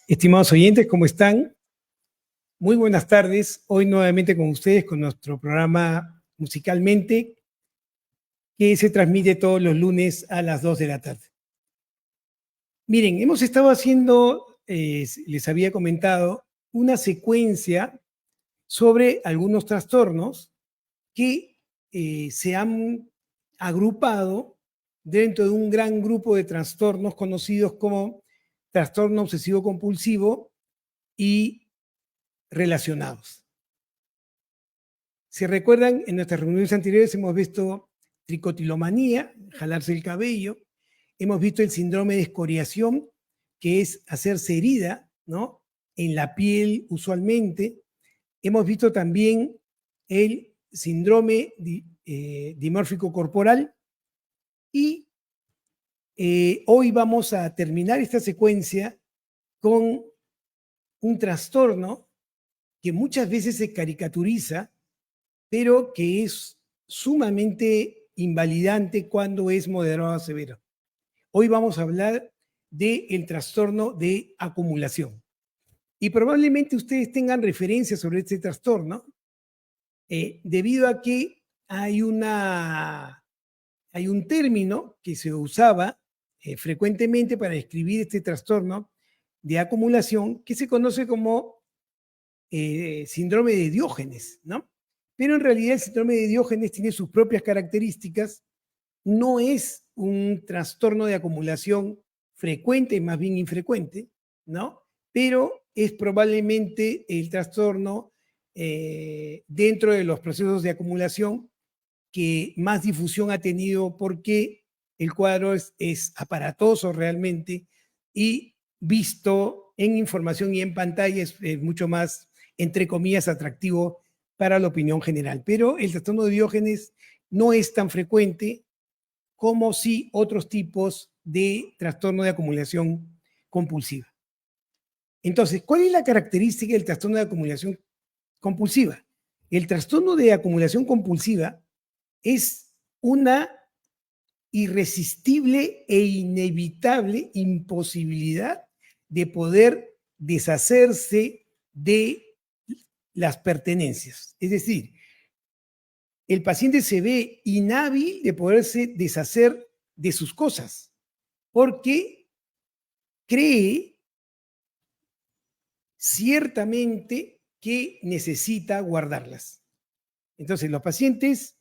Estimados oyentes, ¿cómo están? Muy buenas tardes. Hoy nuevamente con ustedes con nuestro programa Musicalmente, que se transmite todos los lunes a las 2 de la tarde. Miren, hemos estado haciendo, les había comentado, una secuencia sobre algunos trastornos que se han agrupado dentro de un gran grupo de trastornos conocidos como trastorno obsesivo compulsivo y relacionados. Si recuerdan, en nuestras reuniones anteriores hemos visto tricotilomanía, jalarse el cabello, hemos visto el síndrome de escoriación, que es hacerse herida, ¿no? En la piel usualmente. Hemos visto también el síndrome dimórfico corporal y hoy vamos a terminar esta secuencia con un trastorno que muchas veces se caricaturiza, pero que es sumamente invalidante cuando es moderado a severo. Hoy vamos a hablar del trastorno de acumulación. Y probablemente ustedes tengan referencias sobre este trastorno, debido a que hay un término que se usaba frecuentemente para describir este trastorno de acumulación que se conoce como síndrome de Diógenes, ¿no? Pero en realidad el síndrome de Diógenes tiene sus propias características, no es un trastorno de acumulación frecuente, más bien infrecuente, ¿no? Pero es probablemente el trastorno dentro de los procesos de acumulación que más difusión ha tenido porque el cuadro es aparatoso realmente y visto en información y en pantalla es mucho más, entre comillas, atractivo para la opinión general. Pero el trastorno de Diógenes no es tan frecuente como sí otros tipos de trastorno de acumulación compulsiva. Entonces, ¿cuál es la característica del trastorno de acumulación compulsiva? El trastorno de acumulación compulsiva es una irresistible e inevitable imposibilidad de poder deshacerse de las pertenencias. Es decir, el paciente se ve inhábil de poderse deshacer de sus cosas porque cree ciertamente que necesita guardarlas. Entonces, los pacientes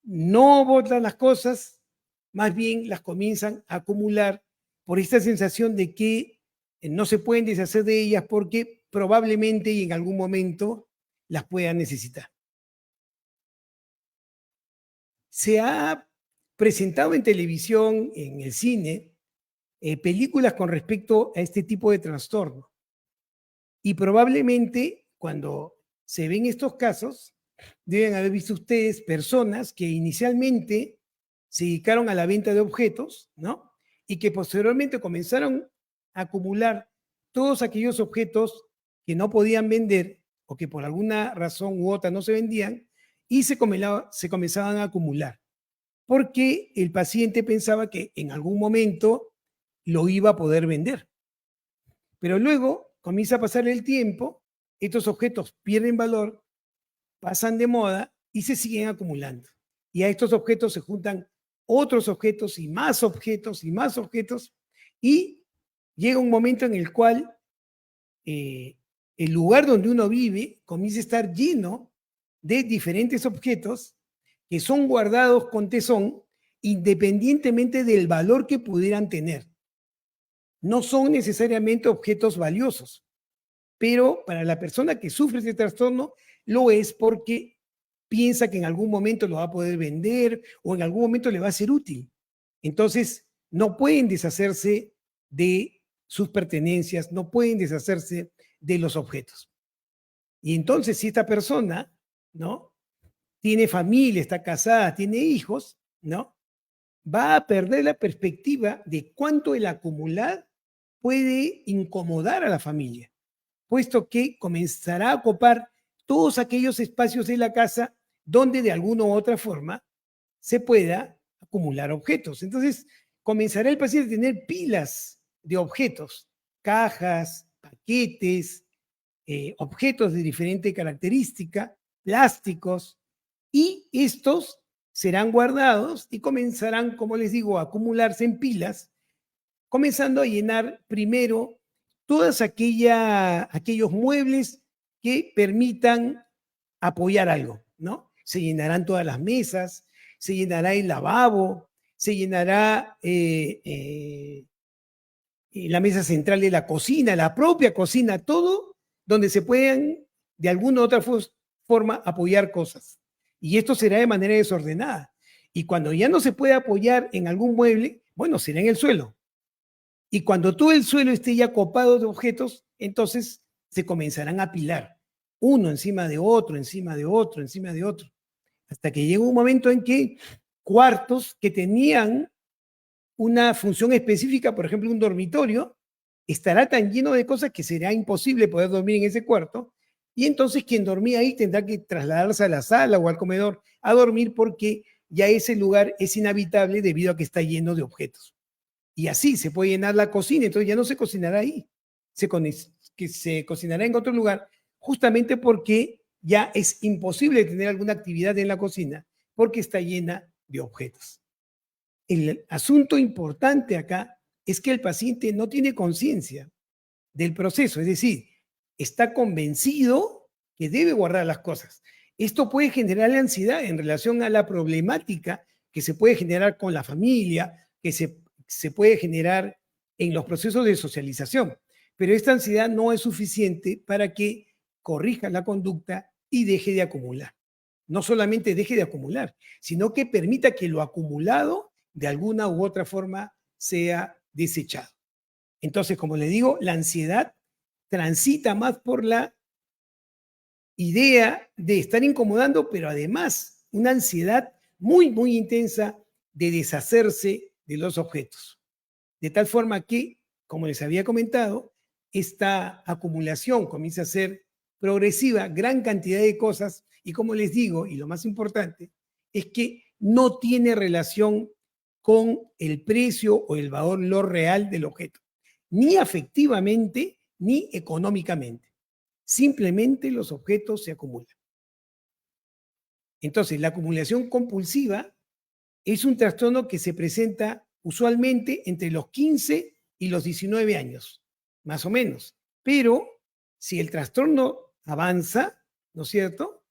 no botan las cosas, más bien las comienzan a acumular por esta sensación de que no se pueden deshacer de ellas porque probablemente y en algún momento las puedan necesitar. Se ha presentado en televisión, en el cine, películas con respecto a este tipo de trastorno. Y probablemente cuando se ven estos casos, deben haber visto ustedes personas que inicialmente se dedicaron a la venta de objetos, ¿no? Y que posteriormente comenzaron a acumular todos aquellos objetos que no podían vender o que por alguna razón u otra no se vendían y se comenzaban a acumular. Porque el paciente pensaba que en algún momento lo iba a poder vender. Pero luego comienza a pasar el tiempo, estos objetos pierden valor, pasan de moda y se siguen acumulando. Y a estos objetos se juntan otros objetos y más objetos y más objetos y llega un momento en el cual el lugar donde uno vive comienza a estar lleno de diferentes objetos que son guardados con tesón independientemente del valor que pudieran tener. No son necesariamente objetos valiosos, pero para la persona que sufre este trastorno lo es porque piensa que en algún momento lo va a poder vender o en algún momento le va a ser útil. Entonces, no pueden deshacerse de sus pertenencias, no pueden deshacerse de los objetos. Y entonces, si esta persona, ¿no? Tiene familia, está casada, tiene hijos, ¿no? Va a perder la perspectiva de cuánto el acumular puede incomodar a la familia, puesto que comenzará a ocupar todos aquellos espacios de la casa donde de alguna u otra forma se pueda acumular objetos. Entonces, comenzará el paciente a tener pilas de objetos cajas, paquetes, objetos de diferente característica, plásticos, y estos serán guardados y comenzarán, como les digo, a acumularse en pilas, comenzando a llenar primero todos aquellos muebles que permitan apoyar algo, ¿no? Se llenarán todas las mesas, se llenará el lavabo, se llenará la mesa central de la cocina, la propia cocina, todo donde se puedan de alguna u otra forma apoyar cosas. Y esto será de manera desordenada. Y cuando ya no se puede apoyar en algún mueble, bueno, será en el suelo. Y cuando todo el suelo esté ya copado de objetos, entonces se comenzarán a apilar, uno encima de otro, encima de otro, encima de otro, hasta que llega un momento en que cuartos que tenían una función específica, por ejemplo, un dormitorio, estará tan lleno de cosas que será imposible poder dormir en ese cuarto, y entonces quien dormía ahí tendrá que trasladarse a la sala o al comedor a dormir porque ya ese lugar es inhabitable debido a que está lleno de objetos. Y así se puede llenar la cocina, entonces ya no se cocinará ahí, se cocinará en otro lugar, justamente porque ya es imposible tener alguna actividad en la cocina porque está llena de objetos. El asunto importante acá es que el paciente no tiene conciencia del proceso, es decir, está convencido que debe guardar las cosas. Esto puede generar ansiedad en relación a la problemática que se puede generar con la familia, que se puede generar en los procesos de socialización. Pero esta ansiedad no es suficiente para que corrija la conducta y deje de acumular. No solamente deje de acumular, sino que permita que lo acumulado de alguna u otra forma sea desechado. Entonces, como le digo, la ansiedad transita más por la idea de estar incomodando, pero además una ansiedad muy, muy intensa de deshacerse de los objetos. De tal forma que, como les había comentado, esta acumulación comienza a ser progresiva, gran cantidad de cosas, y como les digo, y lo más importante, es que no tiene relación con el precio o el valor real del objeto, ni afectivamente ni económicamente. Simplemente los objetos se acumulan. Entonces, la acumulación compulsiva es un trastorno que se presenta usualmente entre los 15 y los 19 años, más o menos. Pero si el trastorno avanza, ¿no es cierto?,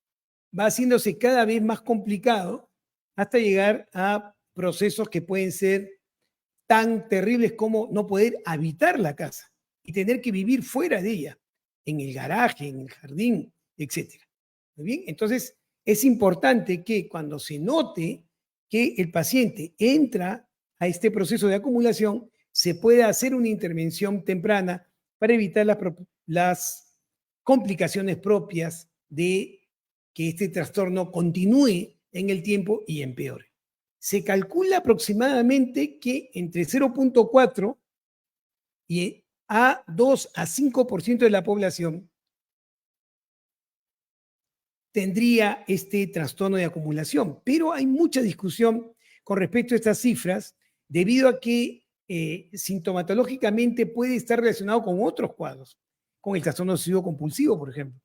va haciéndose cada vez más complicado hasta llegar a procesos que pueden ser tan terribles como no poder habitar la casa y tener que vivir fuera de ella, en el garaje, en el jardín, etcétera. ¿Muy bien? Entonces, es importante que cuando se note que el paciente entra a este proceso de acumulación, se pueda hacer una intervención temprana para evitar las complicaciones propias de que este trastorno continúe en el tiempo y empeore. Se calcula aproximadamente que entre 0.4 y a 2 a 5% de la población tendría este trastorno de acumulación. Pero hay mucha discusión con respecto a estas cifras debido a que sintomatológicamente puede estar relacionado con otros cuadros, con el trastorno obsesivo compulsivo, por ejemplo.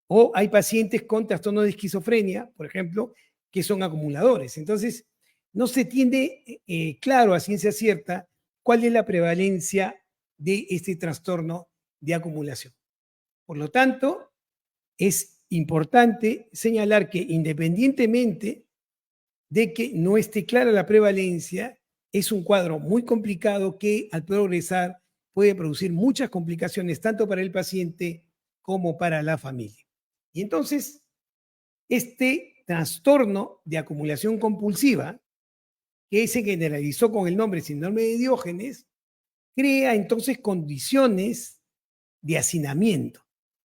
O hay pacientes con trastorno de esquizofrenia, por ejemplo, que son acumuladores. Entonces, no se tiene claro a ciencia cierta cuál es la prevalencia de este trastorno de acumulación. Por lo tanto, es importante señalar que independientemente de que no esté clara la prevalencia, es un cuadro muy complicado que al progresar puede producir muchas complicaciones tanto para el paciente como para la familia. Y entonces, este trastorno de acumulación compulsiva, que se generalizó con el nombre síndrome de Diógenes, crea entonces condiciones de hacinamiento.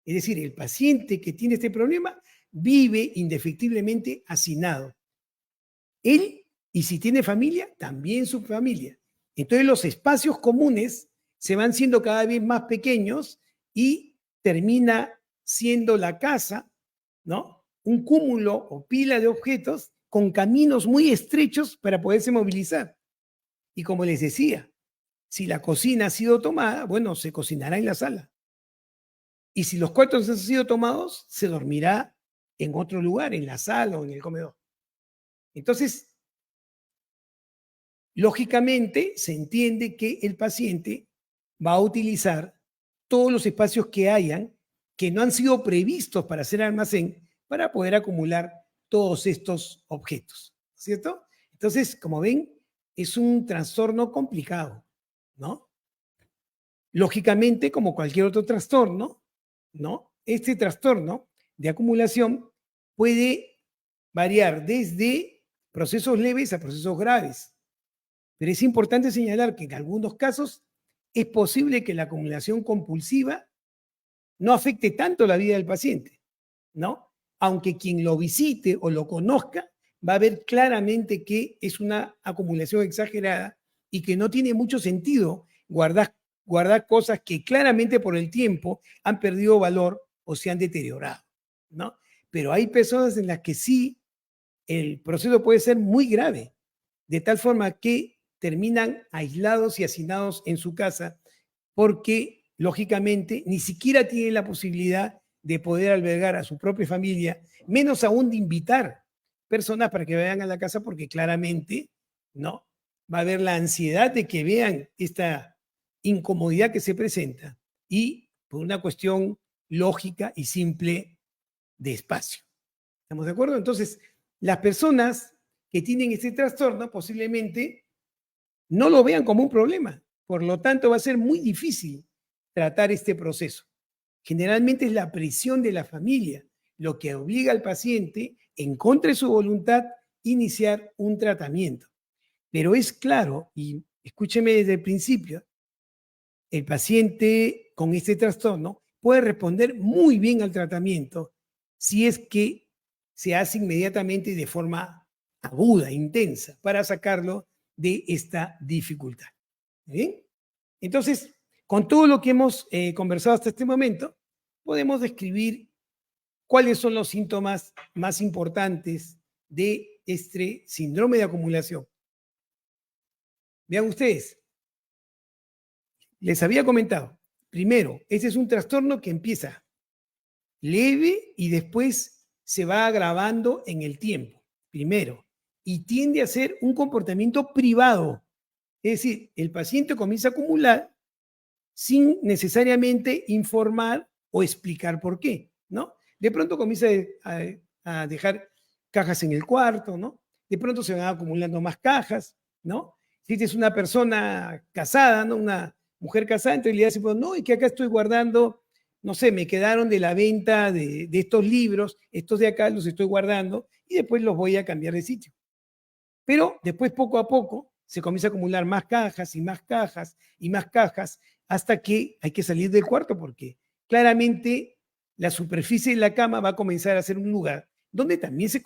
Es decir, el paciente que tiene este problema vive indefectiblemente hacinado. Él, y si tiene familia, también su familia. Entonces los espacios comunes se van siendo cada vez más pequeños y termina siendo la casa, ¿no?, un cúmulo o pila de objetos con caminos muy estrechos para poderse movilizar. Y como les decía, Si la cocina ha sido tomada, bueno, se cocinará en la sala. Y si los cuartos han sido tomados, se dormirá en otro lugar, en la sala o en el comedor. Entonces, lógicamente, se entiende que el paciente va a utilizar todos los espacios que hayan que no han sido previstos para hacer almacén para poder acumular todos estos objetos, ¿cierto? Entonces, como ven, es un trastorno complicado, ¿no? Lógicamente, como cualquier otro trastorno, ¿no? Este trastorno de acumulación puede variar desde procesos leves a procesos graves. Pero es importante señalar que en algunos casos es posible que la acumulación compulsiva no afecte tanto la vida del paciente, ¿no? Aunque quien lo visite o lo conozca va a ver claramente que es una acumulación exagerada y que no tiene mucho sentido guardar cosas que claramente por el tiempo han perdido valor o se han deteriorado, ¿no? Pero hay personas en las que sí el proceso puede ser muy grave, de tal forma que terminan aislados y hacinados en su casa porque, lógicamente, ni siquiera tienen la posibilidad de poder albergar a su propia familia, menos aún de invitar personas para que vayan a la casa, porque claramente, ¿no? Va a haber la ansiedad de que vean esta incomodidad que se presenta y por una cuestión lógica y simple de espacio. ¿Estamos de acuerdo? Entonces, las personas que tienen este trastorno posiblemente no lo vean como un problema. Por lo tanto, va a ser muy difícil tratar este proceso. Generalmente es la presión de la familia lo que obliga al paciente, en contra de su voluntad, iniciar un tratamiento. Pero es claro, y escúcheme desde el principio, el paciente con este trastorno puede responder muy bien al tratamiento si es que se hace inmediatamente de forma aguda, intensa, para sacarlo de esta dificultad. ¿Bien? Entonces, con todo lo que hemos conversado hasta este momento, podemos describir cuáles son los síntomas más importantes de este síndrome de acumulación. Vean ustedes, les había comentado, primero, este es un trastorno que empieza leve y después se va agravando en el tiempo, primero, y tiende a ser un comportamiento privado. Es decir, el paciente comienza a acumular sin necesariamente informar o explicar por qué, ¿no? De pronto comienza a dejar cajas en el cuarto, ¿no? De pronto se van acumulando más cajas, ¿no? Si es una persona casada, ¿no? Una mujer casada, en realidad se puede, no, es que acá estoy guardando, no sé, me quedaron de la venta de estos libros, estos de acá los estoy guardando y después los voy a cambiar de sitio. Pero después, poco a poco, se comienza a acumular más cajas y más cajas y más cajas hasta que hay que salir del cuarto porque claramente la superficie de la cama va a comenzar a ser un lugar donde también se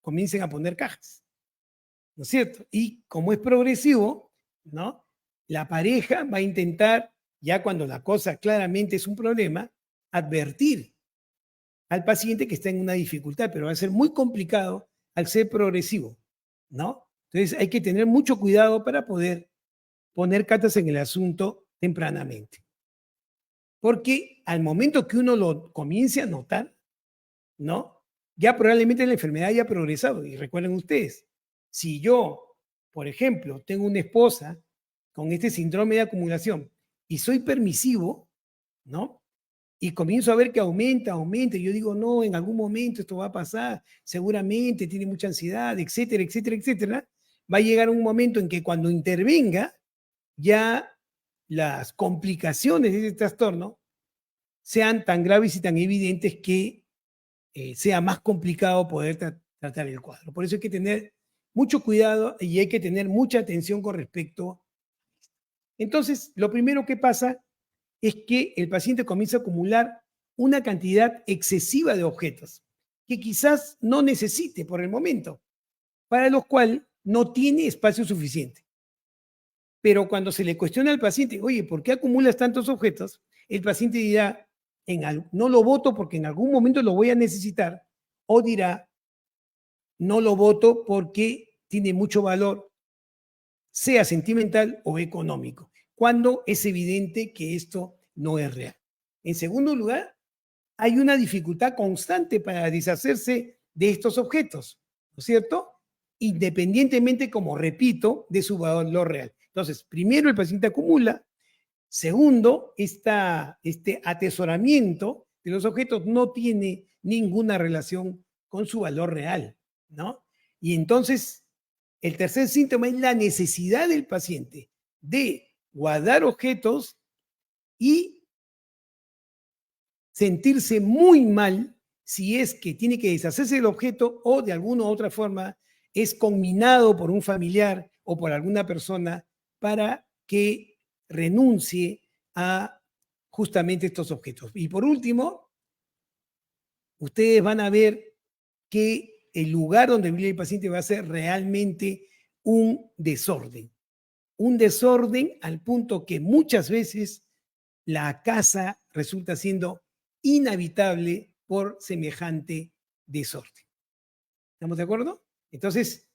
comiencen a poner cajas, ¿no es cierto? Y como es progresivo, ¿no? La pareja va a intentar, ya cuando la cosa claramente es un problema, advertir al paciente que está en una dificultad, pero va a ser muy complicado al ser progresivo, ¿no? Entonces hay que tener mucho cuidado para poder poner cartas en el asunto tempranamente. Porque al momento que uno lo comience a notar, ¿no? Ya probablemente la enfermedad haya progresado. Y recuerden ustedes, si yo, por ejemplo, tengo una esposa con este síndrome de acumulación y soy permisivo, ¿no? Y comienzo a ver que aumenta, y yo digo, no, en algún momento esto va a pasar, seguramente tiene mucha ansiedad, etcétera, etcétera, etcétera, va a llegar un momento en que cuando intervenga, ya las complicaciones de ese trastorno sean tan graves y tan evidentes que sea más complicado poder tratar el cuadro. Por eso hay que tener mucho cuidado y hay que tener mucha atención con respecto. Entonces, lo primero que pasa es que el paciente comienza a acumular una cantidad excesiva de objetos que quizás no necesite por el momento, para los cuales no tiene espacio suficiente. Pero cuando se le cuestiona al paciente, oye, ¿por qué acumulas tantos objetos? El paciente dirá, no lo voto porque en algún momento lo voy a necesitar, o dirá, no lo voto porque tiene mucho valor, sea sentimental o económico. cuando es evidente que esto no es real. En segundo lugar, hay una dificultad constante para deshacerse de estos objetos, ¿no es cierto? Independientemente, como repito, de su valor real. Entonces, primero el paciente acumula. Segundo, este atesoramiento de los objetos no tiene ninguna relación con su valor real, ¿no? Y entonces, el tercer síntoma es la necesidad del paciente de guardar objetos y sentirse muy mal si es que tiene que deshacerse del objeto o de alguna u otra forma es conminado por un familiar o por alguna persona para que renuncie a justamente estos objetos. Y por último, ustedes van a ver que el lugar donde vive el paciente va a ser realmente un desorden. Un desorden al punto que muchas veces la casa resulta siendo inhabitable por semejante desorden. ¿Estamos de acuerdo? Entonces,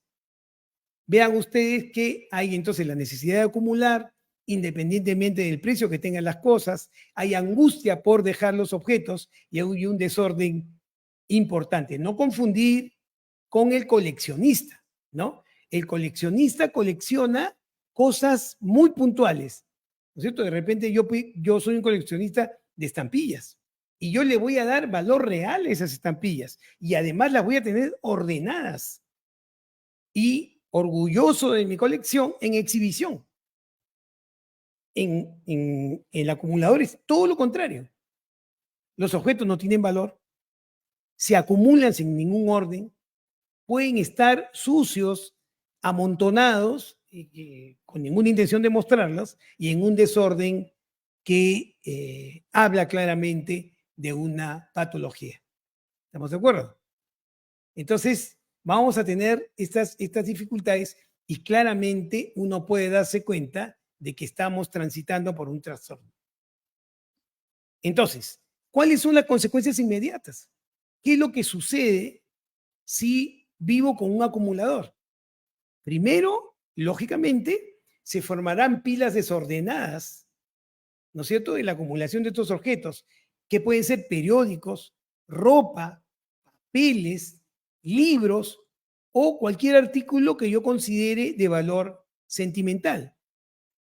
vean ustedes que hay entonces la necesidad de acumular, independientemente del precio que tengan las cosas, hay angustia por dejar los objetos y hay un desorden importante. No confundir con el coleccionista, ¿no? El coleccionista colecciona cosas muy puntuales, ¿no es cierto? De repente yo soy un coleccionista de estampillas y yo le voy a dar valor real a esas estampillas y además las voy a tener ordenadas y orgulloso de mi colección en exhibición. En el acumulador es todo lo contrario. Los objetos no tienen valor, se acumulan sin ningún orden, pueden estar sucios, amontonados, con ninguna intención de mostrarlos, y en un desorden que habla claramente de una patología. ¿Estamos de acuerdo? Entonces, vamos a tener estas dificultades y claramente uno puede darse cuenta de que estamos transitando por un trastorno. Entonces, ¿cuáles son las consecuencias inmediatas? ¿Qué es lo que sucede si vivo con un acumulador? Primero, lógicamente, se formarán pilas desordenadas, ¿no es cierto?, de la acumulación de estos objetos, que pueden ser periódicos, ropa, papeles, libros o cualquier artículo que yo considere de valor sentimental.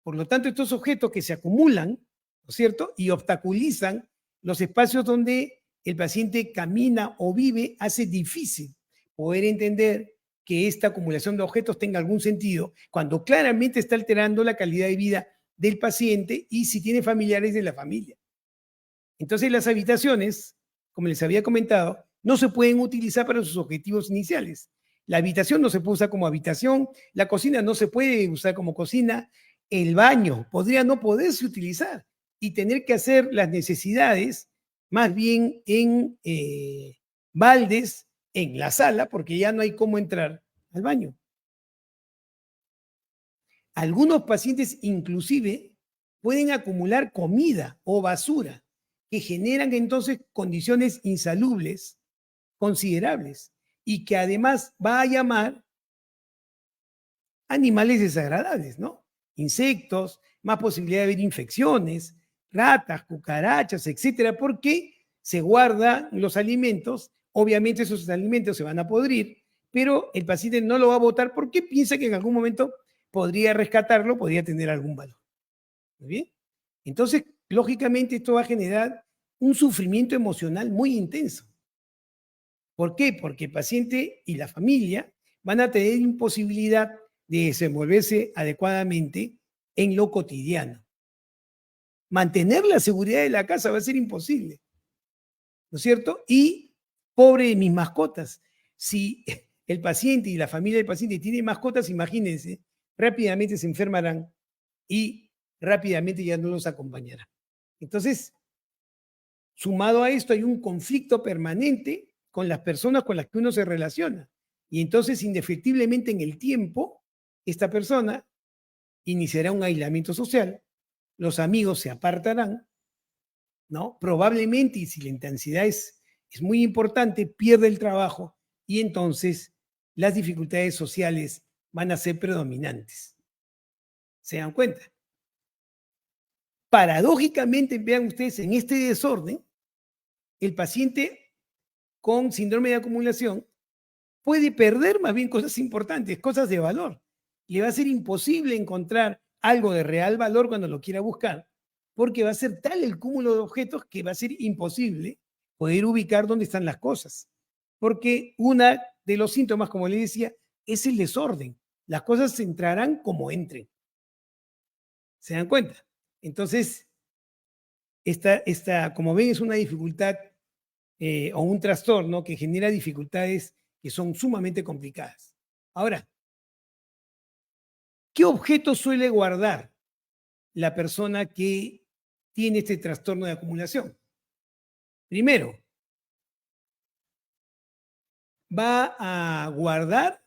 Por lo tanto, estos objetos que se acumulan, ¿no es cierto?, y obstaculizan los espacios donde el paciente camina o vive, hace difícil poder entender que esta acumulación de objetos tenga algún sentido cuando claramente está alterando la calidad de vida del paciente y si tiene familiares de la familia. Entonces, las habitaciones, como les había comentado, no se pueden utilizar para sus objetivos iniciales. La habitación no se puede usar como habitación, la cocina no se puede usar como cocina, el baño podría no poderse utilizar y tener que hacer las necesidades más bien en baldes en la sala porque ya no hay cómo entrar al baño. Algunos pacientes inclusive pueden acumular comida o basura que generan entonces condiciones insalubres considerables y que además va a llamar animales desagradables, ¿no? Insectos, más posibilidad de haber infecciones, ratas, cucarachas, etcétera, porque se guardan los alimentos, obviamente esos alimentos se van a podrir, pero el paciente no lo va a botar porque piensa que en algún momento podría rescatarlo, podría tener algún valor. ¿Muy bien? Entonces, lógicamente esto va a generar un sufrimiento emocional muy intenso. ¿Por qué? Porque el paciente y la familia van a tener imposibilidad de desenvolverse adecuadamente en lo cotidiano. Mantener la seguridad de la casa va a ser imposible, ¿no es cierto? Y pobre de mis mascotas, si el paciente y la familia del paciente tienen mascotas, imagínense, rápidamente se enfermarán y rápidamente ya no los acompañarán. Entonces, sumado a esto, hay un conflicto permanente con las personas con las que uno se relaciona. Y entonces, indefectiblemente en el tiempo, esta persona iniciará un aislamiento social, los amigos se apartarán, ¿no? Probablemente, y si la intensidad es muy importante, pierde el trabajo y entonces las dificultades sociales van a ser predominantes. ¿Se dan cuenta? Paradójicamente, vean ustedes, en este desorden, el paciente con síndrome de acumulación puede perder más bien cosas importantes, cosas de valor. Le va a ser imposible encontrar algo de real valor cuando lo quiera buscar, porque va a ser tal el cúmulo de objetos que va a ser imposible poder ubicar dónde están las cosas. Porque uno de los síntomas, como le decía, es el desorden. Las cosas entrarán como entren. ¿Se dan cuenta? Entonces, como ven, es una dificultad o un trastorno que genera dificultades que son sumamente complicadas. Ahora, ¿qué objeto suele guardar la persona que tiene este trastorno de acumulación? Primero, va a guardar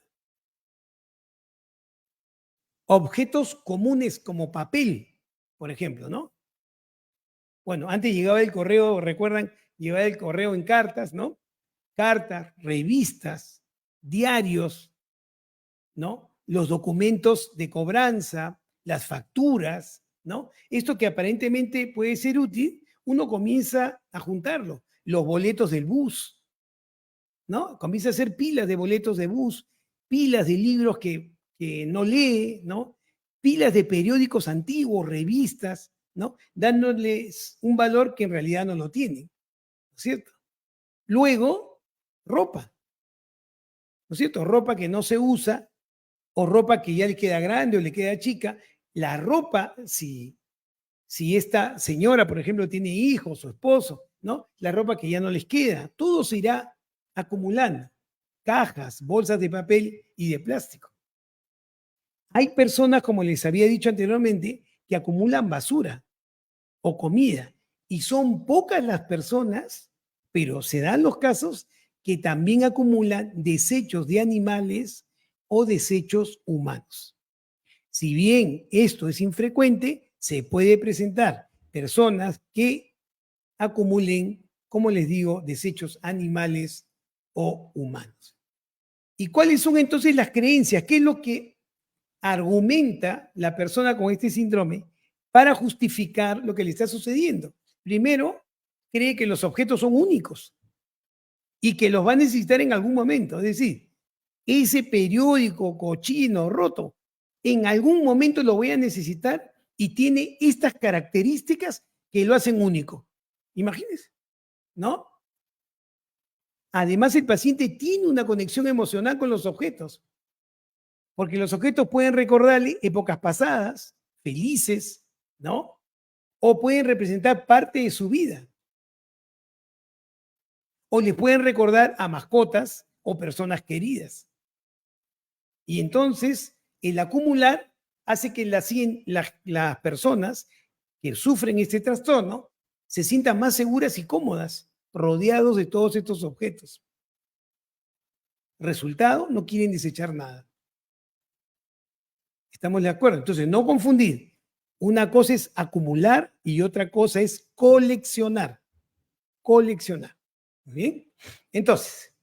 objetos comunes como papel, por ejemplo, ¿no? Bueno, antes llegaba el correo, recuerdan, llegaba el correo en cartas, ¿no? Cartas, revistas, diarios, ¿no? Los documentos de cobranza, las facturas, ¿no? Esto que aparentemente puede ser útil, uno comienza a juntarlo. Los boletos del bus, ¿no? Comienza a hacer pilas de boletos de bus, pilas de libros que no lee, ¿no? Pilas de periódicos antiguos, revistas, ¿no? Dándoles un valor que en realidad no lo tienen, ¿no es cierto? Luego, ropa, ¿no es cierto? Ropa que no se usa o ropa que ya le queda grande o le queda chica. La ropa, si esta señora, por ejemplo, tiene hijos o esposo, ¿no? La ropa que ya no les queda, todo se irá acumulando. Cajas, bolsas de papel y de plástico. Hay personas, como les había dicho anteriormente, que acumulan basura o comida. Y son pocas las personas, pero se dan los casos que también acumulan desechos de animales o desechos humanos. Si bien esto es infrecuente, se puede presentar personas que acumulen, como les digo, desechos animales o humanos. ¿Y cuáles son entonces las creencias? ¿Qué es lo que argumenta la persona con este síndrome para justificar lo que le está sucediendo? Primero, cree que los objetos son únicos y que los va a necesitar en algún momento. Es decir, ese periódico cochino, roto, en algún momento lo voy a necesitar y tiene estas características que lo hacen único. Imagínense, ¿no? Además, el paciente tiene una conexión emocional con los objetos, porque los objetos pueden recordarle épocas pasadas, felices, ¿no? O pueden representar parte de su vida. O le pueden recordar a mascotas o personas queridas. Y entonces, el acumular hace que las personas que sufren este trastorno se sientan más seguras y cómodas, rodeados de todos estos objetos. Resultado, no quieren desechar nada. ¿Estamos de acuerdo? Entonces, no confundir. Una cosa es acumular y otra cosa es coleccionar. Coleccionar. ¿Muy bien? Entonces,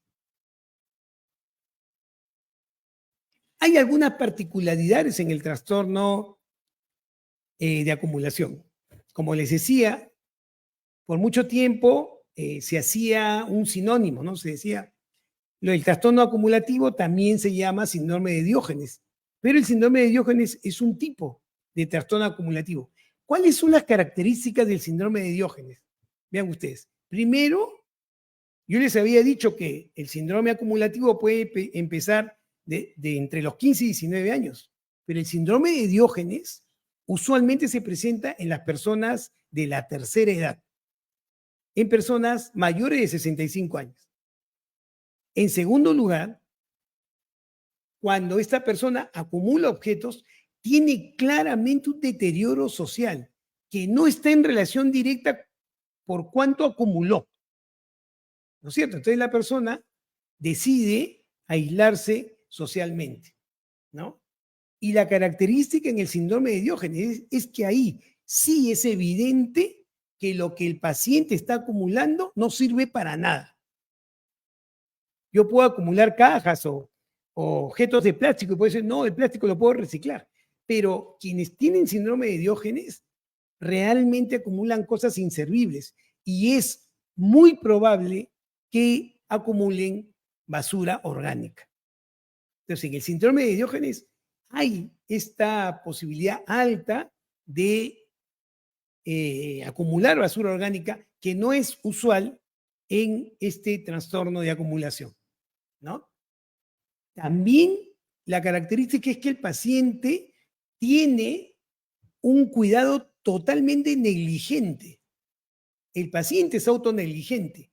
hay algunas particularidades en el trastorno de acumulación. Como les decía, por mucho tiempo se hacía un sinónimo, ¿no? Se decía, el trastorno acumulativo también se llama síndrome de Diógenes, pero el síndrome de Diógenes es un tipo de trastorno acumulativo. ¿Cuáles son las características del síndrome de Diógenes? Vean ustedes. Primero, yo les había dicho que el síndrome acumulativo puede empezar de entre los 15 y 19 años, pero el síndrome de Diógenes usualmente se presenta en las personas de la tercera edad, en personas mayores de 65 años. En segundo lugar, cuando esta persona acumula objetos, tiene claramente un deterioro social que no está en relación directa por cuánto acumuló. ¿No es cierto? Entonces la persona decide aislarse socialmente, ¿no? Y la característica en el síndrome de Diógenes es que ahí sí es evidente que lo que el paciente está acumulando no sirve para nada. Yo puedo acumular cajas o objetos de plástico y puede decir, no, el plástico lo puedo reciclar. Pero quienes tienen síndrome de Diógenes realmente acumulan cosas inservibles y es muy probable que acumulen basura orgánica. Entonces, en el síndrome de Diógenes hay esta posibilidad alta de acumular basura orgánica que no es usual en este trastorno de acumulación, ¿no? También la característica es que el paciente tiene un cuidado totalmente negligente. El paciente es autonegligente.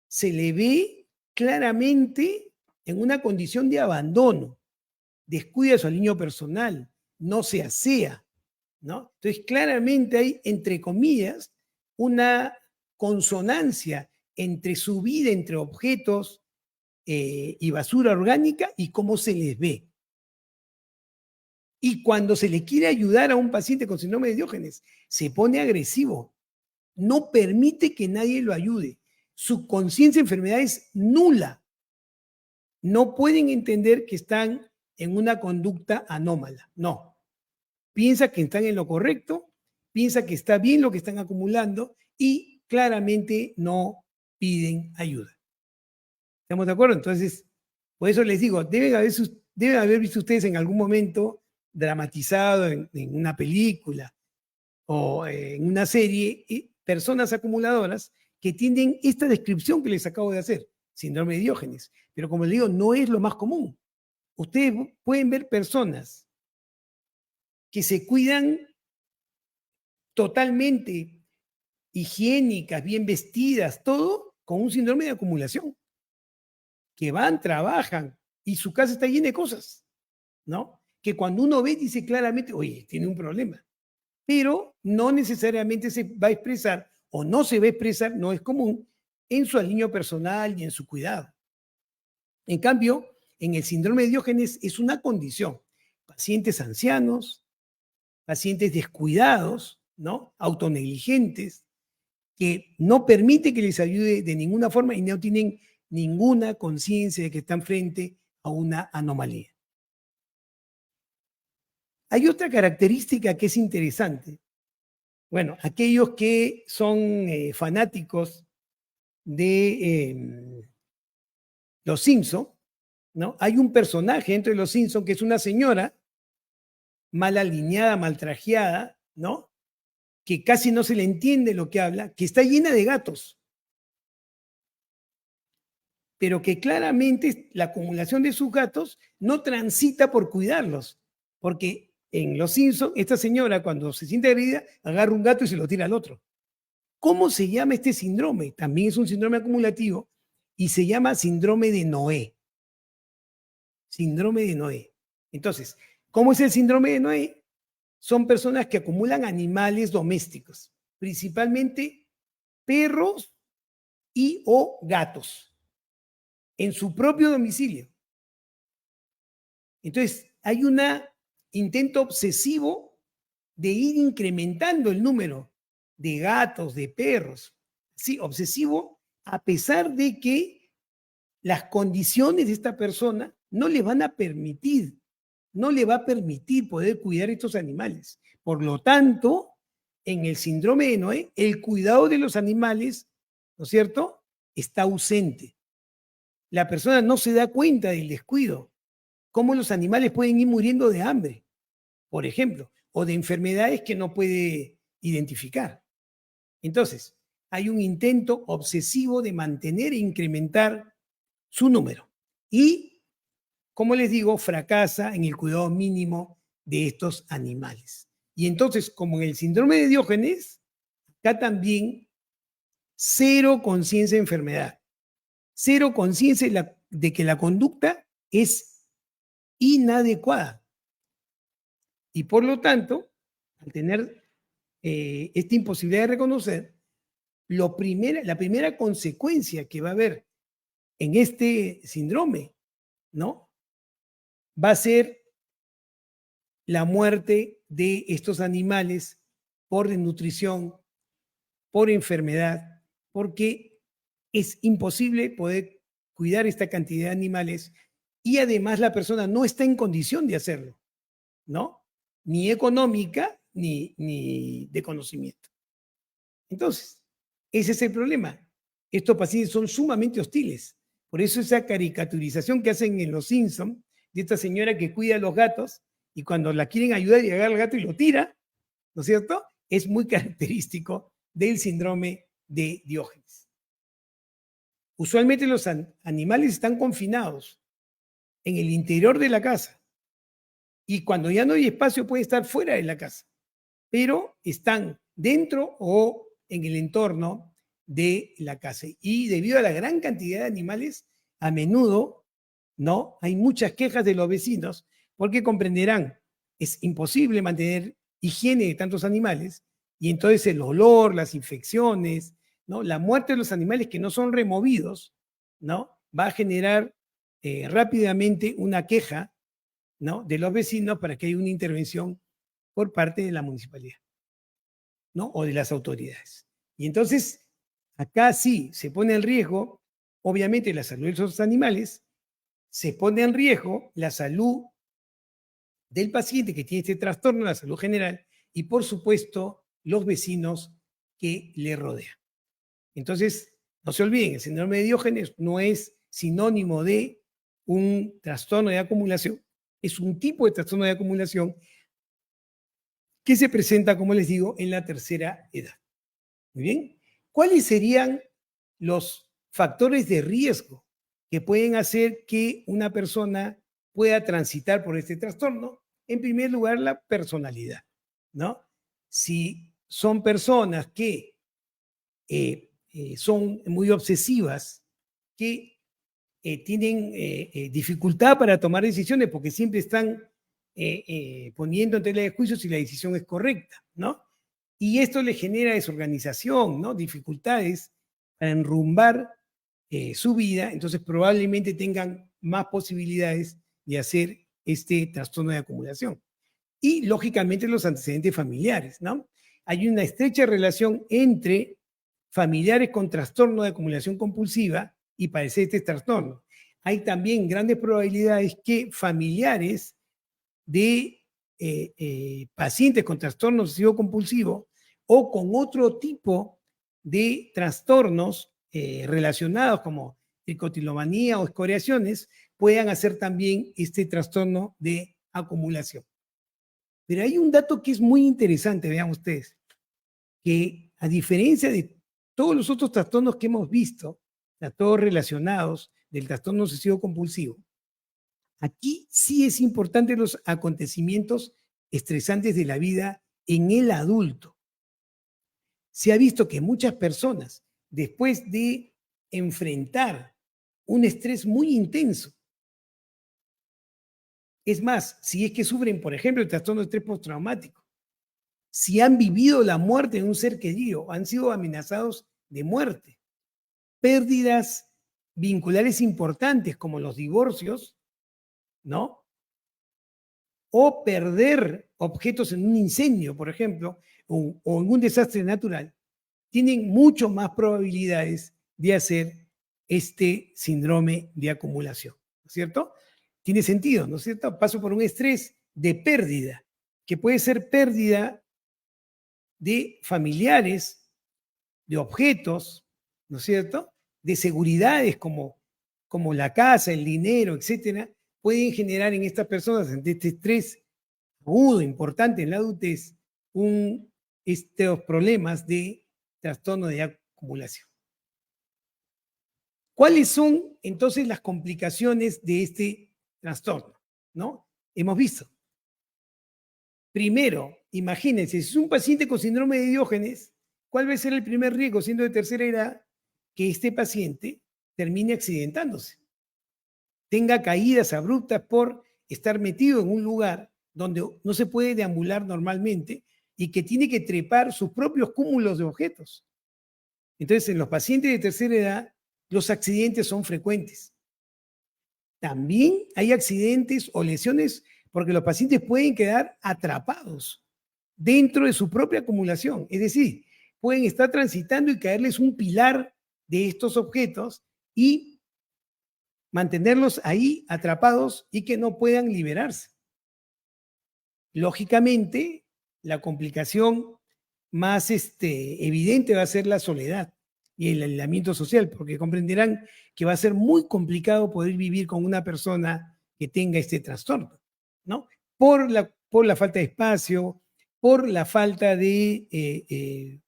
Se le ve claramente en una condición de abandono. Descuida su aliño personal, no se asea, ¿no? Entonces, claramente hay, entre comillas, una consonancia entre su vida, entre objetos y basura orgánica y cómo se les ve. Y cuando se le quiere ayudar a un paciente con síndrome de Diógenes, se pone agresivo, no permite que nadie lo ayude. Su conciencia de enfermedad es nula. No pueden entender que están en una conducta anómala. No. Piensa que están en lo correcto, piensa que está bien lo que están acumulando y claramente no piden ayuda. ¿Estamos de acuerdo? Entonces, por eso les digo, deben haber visto ustedes en algún momento dramatizado en una película o en una serie personas acumuladoras que tienen esta descripción que les acabo de hacer, síndrome de Diógenes. Pero como les digo, no es lo más común. Ustedes pueden ver personas que se cuidan totalmente higiénicas, bien vestidas, todo con un síndrome de acumulación. Que van, trabajan y su casa está llena de cosas, ¿no? Que cuando uno ve dice claramente, oye, tiene un problema. Pero no necesariamente se va a expresar o no se va a expresar, no es común, en su aliño personal y en su cuidado. En cambio, en el síndrome de Diógenes es una condición. Pacientes ancianos, pacientes descuidados, ¿no? Autonegligentes, que no permite que les ayude de ninguna forma y no tienen ninguna conciencia de que están frente a una anomalía. Hay otra característica que es interesante. Bueno, aquellos que son fanáticos de Los Simpson, ¿no? Hay un personaje dentro de Los Simpson que es una señora mal alineada, mal trajeada, ¿no? Que casi no se le entiende lo que habla, que está llena de gatos, pero que claramente la acumulación de sus gatos no transita por cuidarlos, porque en Los Simpson esta señora cuando se siente agredida agarra un gato y se lo tira al otro. ¿Cómo se llama este síndrome? También es un síndrome acumulativo y se llama síndrome de Noé. Síndrome de Noé. Entonces, ¿cómo es el síndrome de Noé? Son personas que acumulan animales domésticos, principalmente perros y o gatos, en su propio domicilio. Entonces, hay un intento obsesivo de ir incrementando el número de gatos, de perros. Sí, obsesivo, a pesar de que las condiciones de esta persona no le van a permitir, no le va a permitir poder cuidar estos animales. Por lo tanto, en el síndrome de Noé, el cuidado de los animales, ¿no es cierto?, está ausente. La persona no se da cuenta del descuido, cómo los animales pueden ir muriendo de hambre, por ejemplo, o de enfermedades que no puede identificar. Entonces, hay un intento obsesivo de mantener e incrementar su número. Y, como les digo, fracasa en el cuidado mínimo de estos animales. Y entonces, como en el síndrome de Diógenes, acá también cero conciencia de enfermedad, cero conciencia de que la conducta es inadecuada. Y por lo tanto, al tener esta imposibilidad de reconocer, la primera consecuencia que va a haber en este síndrome, ¿no? Va a ser la muerte de estos animales por desnutrición, por enfermedad, porque es imposible poder cuidar esta cantidad de animales y además la persona no está en condición de hacerlo, ¿no? Ni económica ni de conocimiento. Entonces, ese es el problema. Estos pacientes son sumamente hostiles. Por eso esa caricaturización que hacen en Los Simpson de esta señora que cuida a los gatos y cuando la quieren ayudar y agarra al gato y lo tira, ¿no es cierto? Es muy característico del síndrome de Diógenes. Usualmente los animales están confinados en el interior de la casa y cuando ya no hay espacio puede estar fuera de la casa, pero están dentro o en el entorno de la casa. Y debido a la gran cantidad de animales, a menudo, ¿no? Hay muchas quejas de los vecinos porque comprenderán, es imposible mantener higiene de tantos animales y entonces el olor, las infecciones, ¿no? La muerte de los animales que no son removidos, ¿no? Va a generar rápidamente una queja, ¿no? De los vecinos para que haya una intervención por parte de la municipalidad, ¿no? O de las autoridades. Y entonces, acá sí se pone en riesgo, obviamente, la salud de esos animales, se pone en riesgo la salud del paciente que tiene este trastorno, la salud general, y por supuesto, los vecinos que le rodean. Entonces, no se olviden, el síndrome de Diógenes no es sinónimo de un trastorno de acumulación, es un tipo de trastorno de acumulación que se presenta, como les digo, en la tercera edad. Muy bien. ¿Cuáles serían los factores de riesgo que pueden hacer que una persona pueda transitar por este trastorno? En primer lugar, la personalidad, ¿no? Si son personas que son muy obsesivas, que tienen dificultad para tomar decisiones porque siempre están poniendo en tela de juicio si la decisión es correcta, ¿no? Y esto le genera desorganización, ¿no? Dificultades para enrumbar su vida, entonces probablemente tengan más posibilidades de hacer este trastorno de acumulación. Y lógicamente los antecedentes familiares, ¿no? Hay una estrecha relación entre familiares con trastorno de acumulación compulsiva y padecer este trastorno. Hay también grandes probabilidades que familiares de pacientes con trastorno obsesivo compulsivo o con otro tipo de trastornos relacionados como tricotilomanía o escoriaciones puedan hacer también este trastorno de acumulación. Pero hay un dato que es muy interesante, vean ustedes, que a diferencia de todos los otros trastornos que hemos visto, todos relacionados del trastorno obsesivo compulsivo, aquí sí es importante los acontecimientos estresantes de la vida en el adulto. Se ha visto que muchas personas, después de enfrentar un estrés muy intenso, es más, si es que sufren, por ejemplo, el trastorno de estrés postraumático, si han vivido la muerte de un ser querido, han sido amenazados de muerte, pérdidas vinculares importantes como los divorcios, ¿no? O perder objetos en un incendio, por ejemplo, o en un desastre natural, tienen mucho más probabilidades de hacer este síndrome de acumulación, ¿no es cierto? Tiene sentido, ¿no es cierto? Paso por un estrés de pérdida, que puede ser pérdida de familiares, de objetos, ¿no es cierto? De seguridades como la casa, el dinero, etcétera, pueden generar en estas personas, ante este estrés agudo, importante en la adultez, estos problemas de trastorno de acumulación. ¿Cuáles son entonces las complicaciones de este trastorno? ¿No? Hemos visto. Primero, imagínense, si es un paciente con síndrome de Diógenes, ¿cuál va a ser el primer riesgo, siendo de tercera edad, que este paciente termine accidentándose? Tenga caídas abruptas por estar metido en un lugar donde no se puede deambular normalmente y que tiene que trepar sus propios cúmulos de objetos. Entonces, en los pacientes de tercera edad, los accidentes son frecuentes. También hay accidentes o lesiones porque los pacientes pueden quedar atrapados dentro de su propia acumulación. Es decir, pueden estar transitando y caerles un pilar de estos objetos y mantenerlos ahí atrapados y que no puedan liberarse. Lógicamente, la complicación más evidente va a ser la soledad y el aislamiento social, porque comprenderán que va a ser muy complicado poder vivir con una persona que tenga este trastorno, ¿no? Por la falta de espacio, por la falta de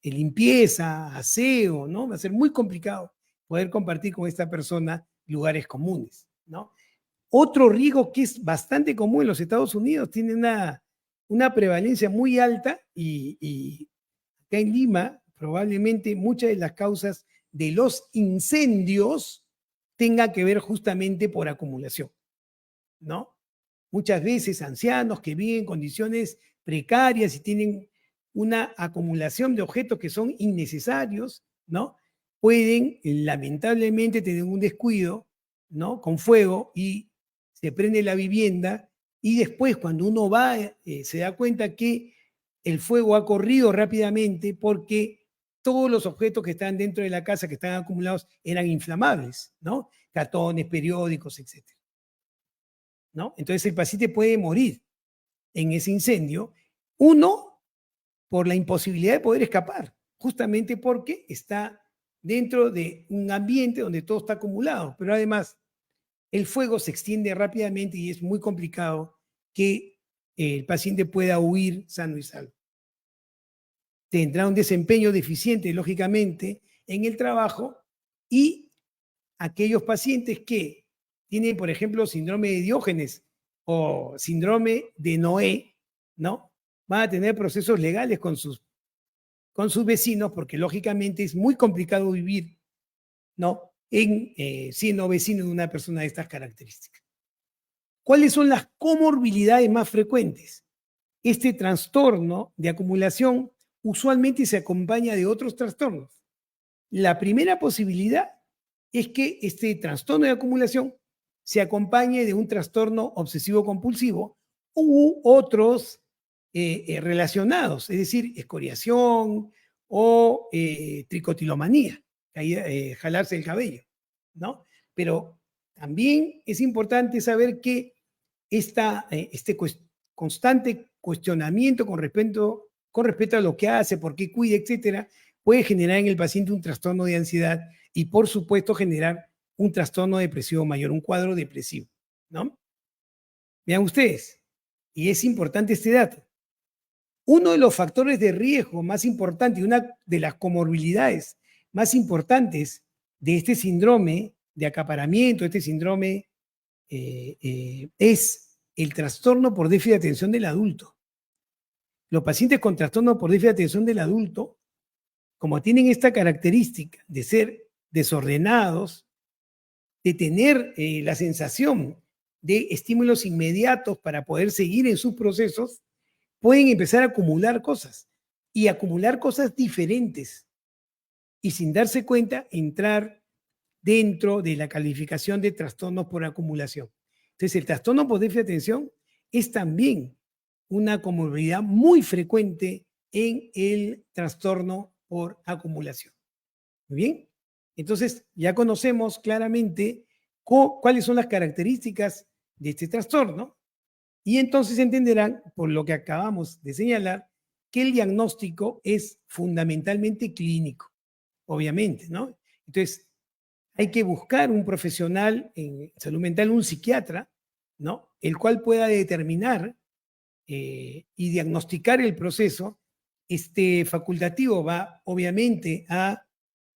limpieza, aseo, ¿no? Va a ser muy complicado poder compartir con esta persona lugares comunes, ¿no? Otro riesgo que es bastante común en los Estados Unidos, tiene una prevalencia muy alta y acá en Lima probablemente muchas de las causas de los incendios tengan que ver justamente por acumulación, ¿no? Muchas veces ancianos que viven en condiciones precarias y tienen una acumulación de objetos que son innecesarios, ¿no? Pueden lamentablemente tener un descuido, ¿no? Con fuego y se prende la vivienda y después cuando uno va se da cuenta que el fuego ha corrido rápidamente porque todos los objetos que están dentro de la casa que están acumulados eran inflamables, ¿no? Cartones, periódicos, etcétera, ¿no? Entonces el paciente puede morir en ese incendio, uno, por la imposibilidad de poder escapar, justamente porque está dentro de un ambiente donde todo está acumulado, pero además el fuego se extiende rápidamente y es muy complicado que el paciente pueda huir sano y salvo. Tendrá un desempeño deficiente, lógicamente, en el trabajo y aquellos pacientes que tienen, por ejemplo, síndrome de Diógenes o síndrome de Noé, ¿no? Van a tener procesos legales con sus vecinos porque lógicamente es muy complicado vivir, ¿no? Siendo vecino de una persona de estas características. ¿Cuáles son las comorbilidades más frecuentes? Este trastorno de acumulación usualmente se acompaña de otros trastornos. La primera posibilidad es que este trastorno de acumulación se acompañe de un trastorno obsesivo-compulsivo u otros relacionados, es decir, escoriación o tricotilomanía, jalarse el cabello, ¿no? Pero también es importante saber que este constante cuestionamiento con respecto a lo que hace, por qué cuida, etcétera, puede generar en el paciente un trastorno de ansiedad y, por supuesto, generar un trastorno depresivo mayor, un cuadro depresivo, ¿no? Vean ustedes, y es importante este dato. Uno de los factores de riesgo más importantes y una de las comorbilidades más importantes de este síndrome de acaparamiento, este síndrome, es el trastorno por déficit de atención del adulto. Los pacientes con trastorno por déficit de atención del adulto, como tienen esta característica de ser desordenados, de tener la sensación de estímulos inmediatos para poder seguir en sus procesos, pueden empezar a acumular cosas y acumular cosas diferentes y sin darse cuenta entrar dentro de la calificación de trastornos por acumulación. Entonces, el trastorno por déficit de atención es también una comorbilidad muy frecuente en el trastorno por acumulación. Muy bien. Entonces, ya conocemos claramente cuáles son las características de este trastorno y entonces entenderán, por lo que acabamos de señalar, que el diagnóstico es fundamentalmente clínico, obviamente, ¿no? Entonces, hay que buscar un profesional en salud mental, un psiquiatra, ¿no? El cual pueda determinar y diagnosticar el proceso. Este facultativo va, obviamente, a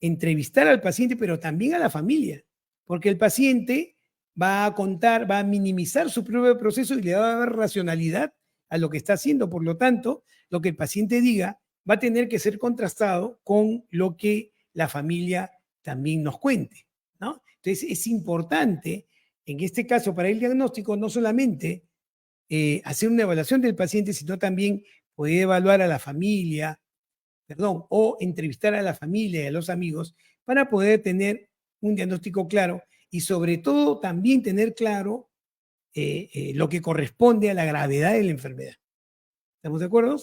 entrevistar al paciente, pero también a la familia, porque el paciente va a contar, va a minimizar su propio proceso y le va a dar racionalidad a lo que está haciendo. Por lo tanto, lo que el paciente diga va a tener que ser contrastado con lo que la familia también nos cuente, ¿no? Entonces, es importante, en este caso, para el diagnóstico, no solamente hacer una evaluación del paciente, sino también poder evaluar a la familia, perdón, o entrevistar a la familia y a los amigos para poder tener un diagnóstico claro y sobre todo también tener claro lo que corresponde a la gravedad de la enfermedad. ¿Estamos de acuerdo?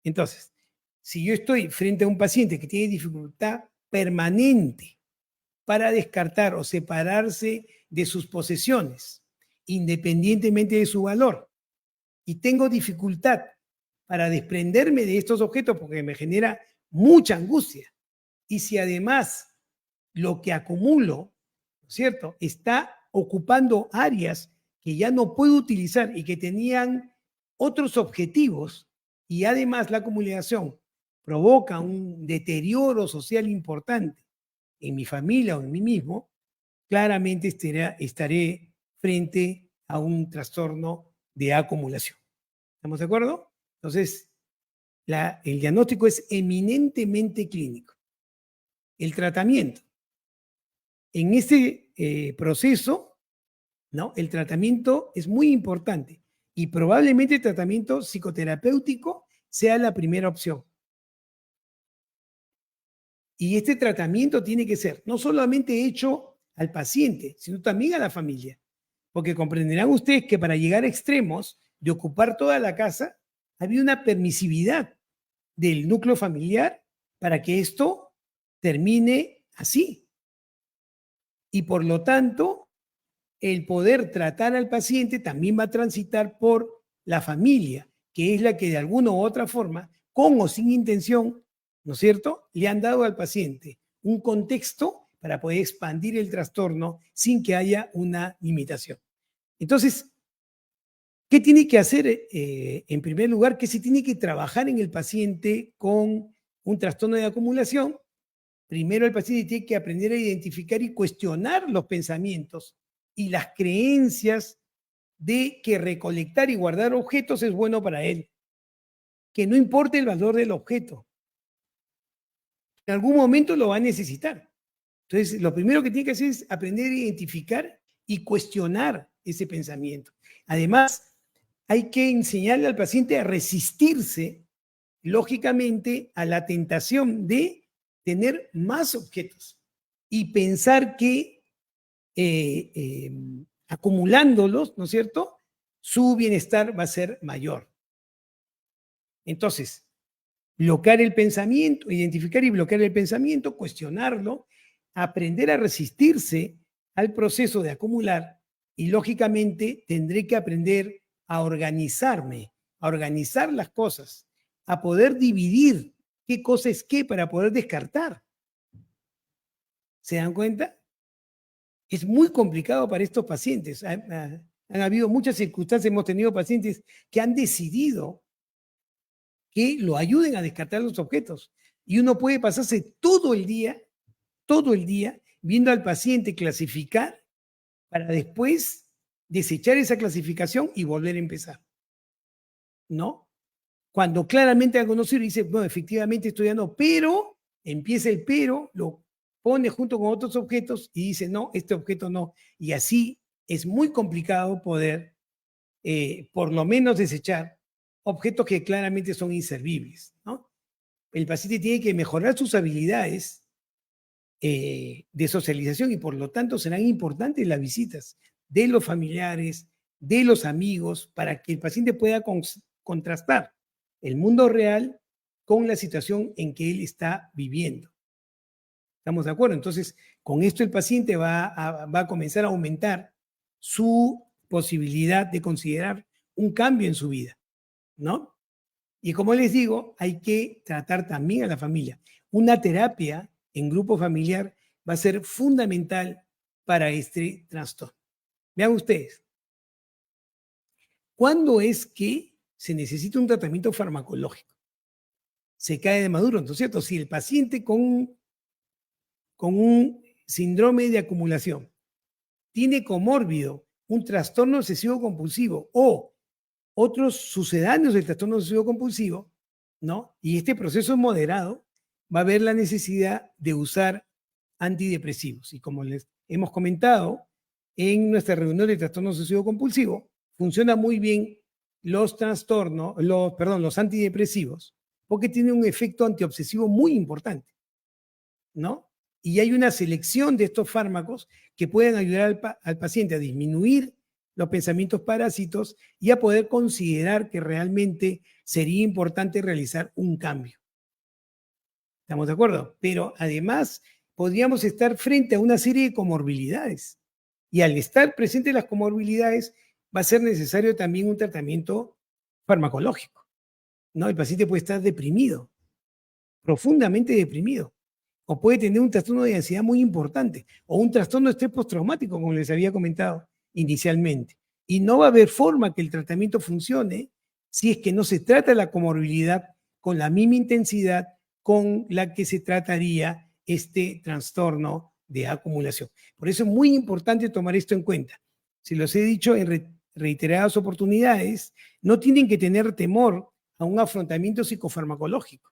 Entonces, si yo estoy frente a un paciente que tiene dificultad permanente para descartar o separarse de sus posesiones, independientemente de su valor, y tengo dificultad para desprenderme de estos objetos porque me genera mucha angustia. Y si además lo que acumulo, ¿no es cierto?, está ocupando áreas que ya no puedo utilizar y que tenían otros objetivos, y además la acumulación provoca un deterioro social importante en mi familia o en mí mismo, claramente estaré frente a un trastorno de acumulación. ¿Estamos de acuerdo? Entonces, el diagnóstico es eminentemente clínico. El tratamiento. En este proceso, ¿no? El tratamiento es muy importante y probablemente el tratamiento psicoterapéutico sea la primera opción. Y este tratamiento tiene que ser no solamente hecho al paciente, sino también a la familia. Porque comprenderán ustedes que para llegar a extremos de ocupar toda la casa, había una permisividad del núcleo familiar para que esto termine así. Y por lo tanto, el poder tratar al paciente también va a transitar por la familia, que es la que de alguna u otra forma, con o sin intención, ¿no es cierto?, le han dado al paciente un contexto para poder expandir el trastorno sin que haya una limitación. Entonces, ¿qué tiene que hacer en primer lugar? Que se tiene que trabajar en el paciente con un trastorno de acumulación. Primero el paciente tiene que aprender a identificar y cuestionar los pensamientos y las creencias de que recolectar y guardar objetos es bueno para él. Que no importe el valor del objeto. En algún momento lo va a necesitar. Entonces, lo primero que tiene que hacer es aprender a identificar y cuestionar ese pensamiento. Además, hay que enseñarle al paciente a resistirse, lógicamente, a la tentación de tener más objetos y pensar que acumulándolos, ¿no es cierto?, su bienestar va a ser mayor. Entonces, bloquear el pensamiento, identificar y bloquear el pensamiento, cuestionarlo, aprender a resistirse al proceso de acumular y lógicamente tendré que aprender a organizarme, a organizar las cosas, a poder dividir qué cosa es qué para poder descartar. ¿Se dan cuenta? Es muy complicado para estos pacientes. Han habido muchas circunstancias, hemos tenido pacientes que han decidido que lo ayuden a descartar los objetos. Y uno puede pasarse todo el día, viendo al paciente clasificar para después desechar esa clasificación y volver a empezar. ¿No? Cuando claramente ha conocido y dice, bueno, efectivamente esto ya no, pero, empieza el pero, lo pone junto con otros objetos y dice, no, este objeto no. Y así es muy complicado poder, por lo menos, desechar objetos que claramente son inservibles, ¿no? El paciente tiene que mejorar sus habilidades de socialización y por lo tanto serán importantes las visitas de los familiares, de los amigos, para que el paciente pueda contrastar el mundo real con la situación en que él está viviendo. ¿Estamos de acuerdo? Entonces, con esto el paciente va a comenzar a aumentar su posibilidad de considerar un cambio en su vida, ¿no? Y como les digo, hay que tratar también a la familia. Una terapia en grupo familiar va a ser fundamental para este trastorno. Vean ustedes, ¿cuándo es que se necesita un tratamiento farmacológico? Se cae de maduro, ¿no es cierto? Si el paciente con un síndrome de acumulación tiene comórbido un trastorno obsesivo compulsivo o otros sucedáneos del trastorno obsesivo compulsivo, ¿no? Y este proceso es moderado, va a haber la necesidad de usar antidepresivos. Y como les hemos comentado en nuestra reunión de trastorno obsesivo compulsivo, funciona muy bien los antidepresivos, porque tienen un efecto antiobsesivo muy importante, ¿no? Y hay una selección de estos fármacos que pueden ayudar al paciente a disminuir los pensamientos parásitos y a poder considerar que realmente sería importante realizar un cambio. ¿Estamos de acuerdo? Pero además podríamos estar frente a una serie de comorbilidades. Y al estar presentes las comorbilidades, va a ser necesario también un tratamiento farmacológico. ¿no? El paciente puede estar deprimido, profundamente deprimido, o puede tener un trastorno de ansiedad muy importante, o un trastorno de estrés postraumático, como les había comentado inicialmente. Y no va a haber forma que el tratamiento funcione si es que no se trata la comorbilidad con la misma intensidad con la que se trataría este trastorno de acumulación. Por eso es muy importante tomar esto en cuenta. Se los he dicho en reiteradas oportunidades, no tienen que tener temor a un afrontamiento psicofarmacológico.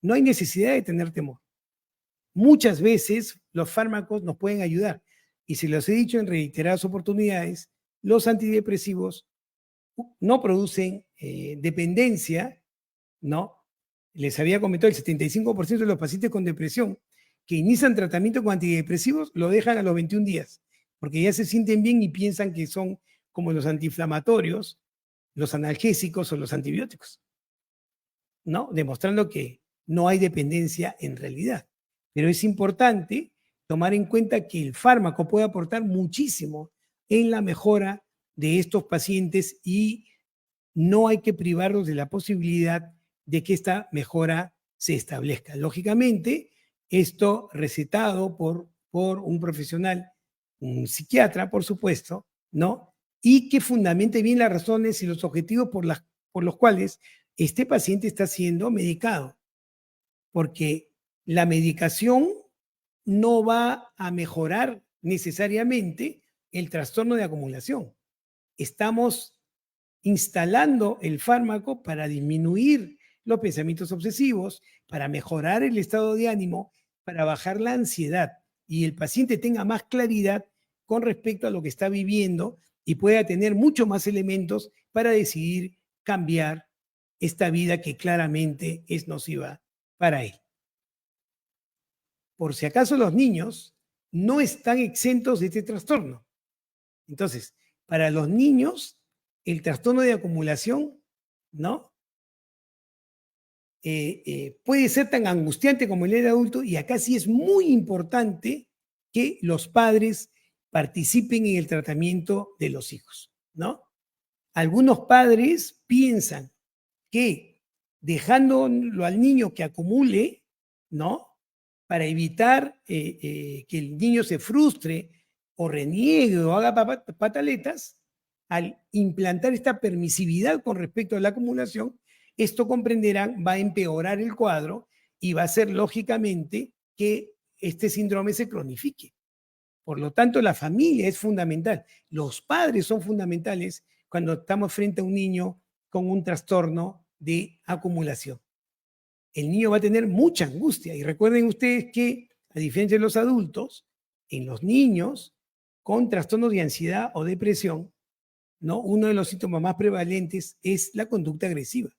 No hay necesidad de tener temor. Muchas veces los fármacos nos pueden ayudar. Y se los he dicho en reiteradas oportunidades, los antidepresivos no producen dependencia, ¿no? Les había comentado, el 75% de los pacientes con depresión que inician tratamiento con antidepresivos lo dejan a los 21 días, porque ya se sienten bien y piensan que son como los antiinflamatorios, los analgésicos o los antibióticos, ¿no? Demostrando que no hay dependencia en realidad. Pero es importante tomar en cuenta que el fármaco puede aportar muchísimo en la mejora de estos pacientes y no hay que privarlos de la posibilidad de que esta mejora se establezca. Lógicamente, esto recetado por un profesional, un psiquiatra, por supuesto, ¿no? Y que fundamente bien las razones y los objetivos por los cuales este paciente está siendo medicado. Porque la medicación no va a mejorar necesariamente el trastorno de acumulación. Estamos instalando el fármaco para disminuir los pensamientos obsesivos, para mejorar el estado de ánimo, para bajar la ansiedad y el paciente tenga más claridad con respecto a lo que está viviendo y pueda tener mucho más elementos para decidir cambiar esta vida que claramente es nociva para él. Por si acaso los niños no están exentos de este trastorno. Entonces, para los niños, el trastorno de acumulación, ¿no? Puede ser tan angustiante como el adulto y acá sí es muy importante que los padres participen en el tratamiento de los hijos, ¿no? Algunos padres piensan que dejándolo al niño que acumule, ¿no? Para evitar que el niño se frustre o reniegue o haga pataletas, al implantar esta permisividad con respecto a la acumulación, esto comprenderán, va a empeorar el cuadro y va a ser lógicamente que este síndrome se cronifique. Por lo tanto, la familia es fundamental. Los padres son fundamentales cuando estamos frente a un niño con un trastorno de acumulación. El niño va a tener mucha angustia. Y recuerden ustedes que, a diferencia de los adultos, en los niños con trastornos de ansiedad o depresión, ¿no? Uno de los síntomas más prevalentes es la conducta agresiva.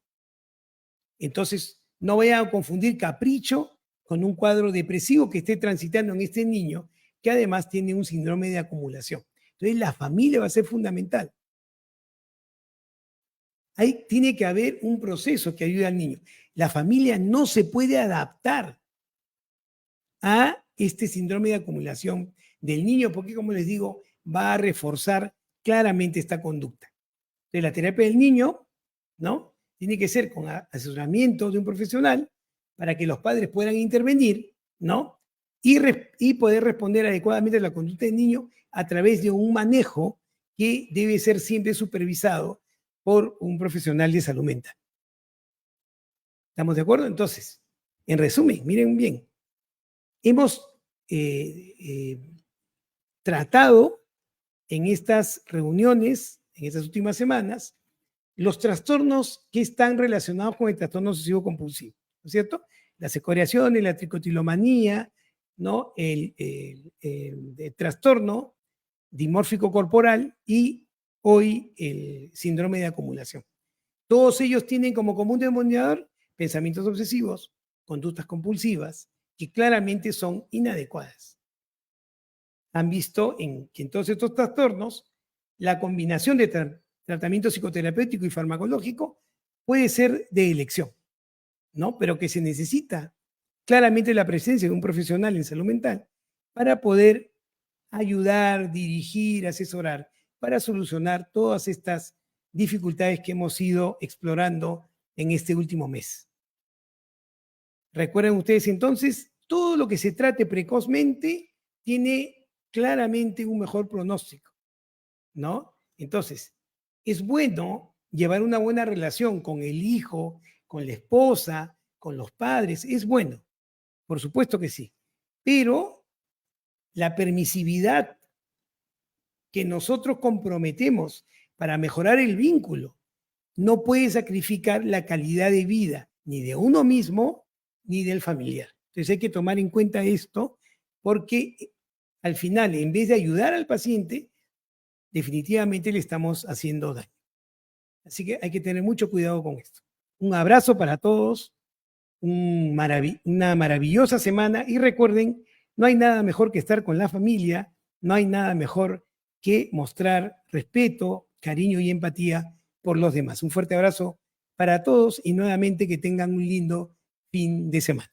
Entonces, no vayan a confundir capricho con un cuadro depresivo que esté transitando en este niño, que además tiene un síndrome de acumulación. Entonces, la familia va a ser fundamental. Ahí tiene que haber un proceso que ayude al niño. La familia no se puede adaptar a este síndrome de acumulación del niño porque, como les digo, va a reforzar claramente esta conducta. Entonces, la terapia del niño, ¿no? Tiene que ser con asesoramiento de un profesional para que los padres puedan intervenir, ¿no? Y poder responder adecuadamente a la conducta del niño a través de un manejo que debe ser siempre supervisado por un profesional de salud mental. ¿Estamos de acuerdo? Entonces, en resumen, miren bien, hemos tratado en estas reuniones, en estas últimas semanas, los trastornos que están relacionados con el trastorno obsesivo compulsivo, ¿no es cierto? Las escoriaciones, la tricotilomanía, ¿no? El trastorno dimórfico corporal y hoy el síndrome de acumulación. Todos ellos tienen como común denominador pensamientos obsesivos, conductas compulsivas, que claramente son inadecuadas. Han visto que en todos estos trastornos la combinación de tratamiento psicoterapéutico y farmacológico puede ser de elección, ¿no? Pero que se necesita claramente la presencia de un profesional en salud mental para poder ayudar, dirigir, asesorar, para solucionar todas estas dificultades que hemos ido explorando en este último mes. Recuerden ustedes entonces, todo lo que se trate precozmente tiene claramente un mejor pronóstico, ¿no? Entonces, es bueno llevar una buena relación con el hijo, con la esposa, con los padres, es bueno, por supuesto que sí, pero la permisividad que nosotros comprometemos para mejorar el vínculo no puede sacrificar la calidad de vida ni de uno mismo ni del familiar. Entonces hay que tomar en cuenta esto porque al final, en vez de ayudar al paciente, definitivamente le estamos haciendo daño. Así que hay que tener mucho cuidado con esto. Un abrazo para todos, una maravillosa semana y recuerden, no hay nada mejor que estar con la familia, no hay nada mejor que mostrar respeto, cariño y empatía por los demás. Un fuerte abrazo para todos y nuevamente que tengan un lindo fin de semana.